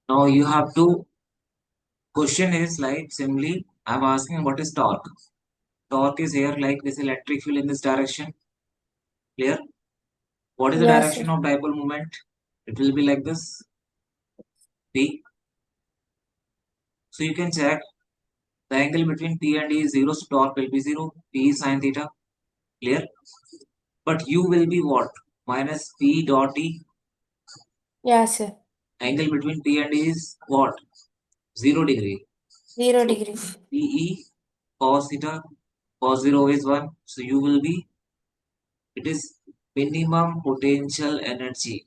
Now you have to, question is like simply I'm asking what is torque. Torque is here like this electric field in this direction. Clear? What is the Yes, sir. direction of dipole moment? It will be like this. P. So you can check the angle between P and E is 0, so torque will be 0. P is sine theta. Clear? But U will be what? Minus P dot E. Yes, sir. Angle between P and E is what? 0 degree. 0 So degree. PE cos theta, cos 0 is 1. So U will be, it is minimum potential energy.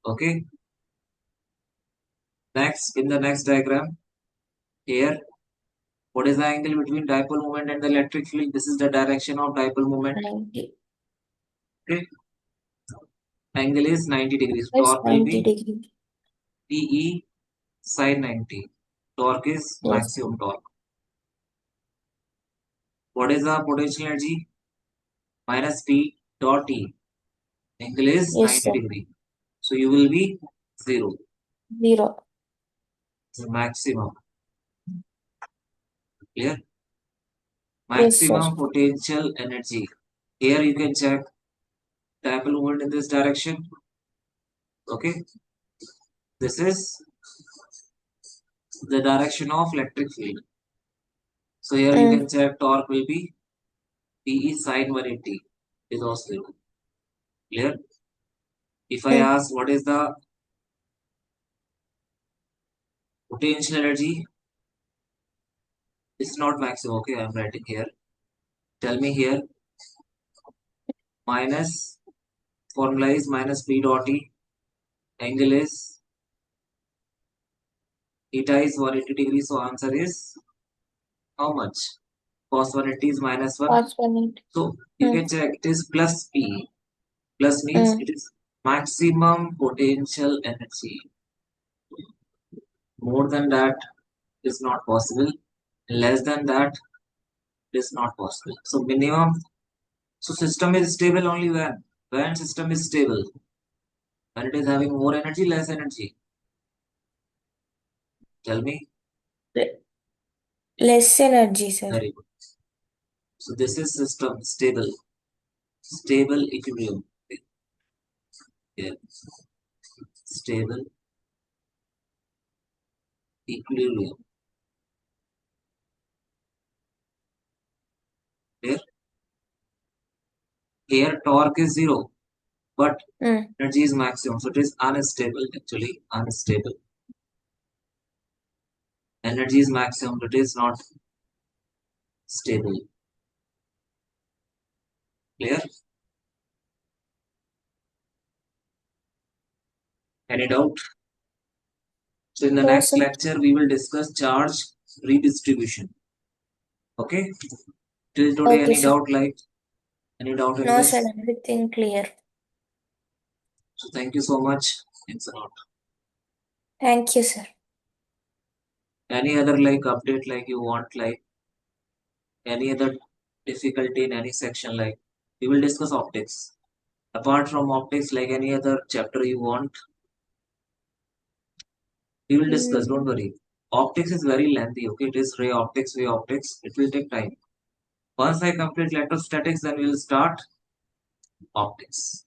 Okay. Next, in the next diagram, here, what is the angle between dipole moment and the electric field? This is the direction of dipole moment. 90. Okay. Angle is 90 degrees. Yes, Torque will 90 be degree. PE sine 90. Torque is Yes. maximum torque. What is the potential energy? Minus P dot E. Angle is Yes, 90 sir. degree. So you will be 0. 0. The maximum. Clear? Yes, sir. Maximum potential energy. Here you can check dipole moment in this direction. Okay. This is the direction of electric field. So here you can check torque will be PE sine 180 is also 0. Clear? If I ask what is the potential energy, it's not maximum. Okay, I'm writing here. Tell me here. Minus, formula is minus P dot E. Angle is, theta is 180 degrees. So answer is how much? Cos 180 is minus 1. Cos 180. So you can check it is plus P. Plus means it is maximum potential energy. More than that is not possible. Less than that is not possible. So minimum. So system is stable only when system is stable. When it is having more energy, less energy. Tell me. Less energy, sir. Very good. So this is system stable. Stable equilibrium. Yeah. Stable equilibrium. Here, here torque is 0, but energy is maximum. So it is unstable actually. Unstable. Energy is maximum, but it is not stable. Clear? Any doubt? So in the No, next sir. lecture, we will discuss charge redistribution. Okay? Till today, Okay, any sir. doubt like any doubt in No, sir. this? Everything clear. So thank you so much. Thanks a lot. Thank you, sir. Any other like update like you want, like any other difficulty in any section, like we will discuss optics. Apart from optics, like any other chapter you want, we will discuss. Don't worry. Optics is very lengthy. Okay, it is ray optics, wave optics. It will take time. Once I complete electrostatics, then we will start optics.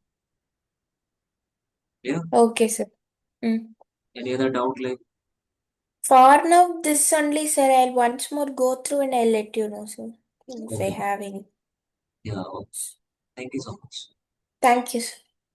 Yeah. Okay, sir. Any other doubt like? For now, this only, sir. I'll once more go through and I'll let you know, sir, if I Okay. have any. Yeah. Okay. Thank you so much. Thank you, sir.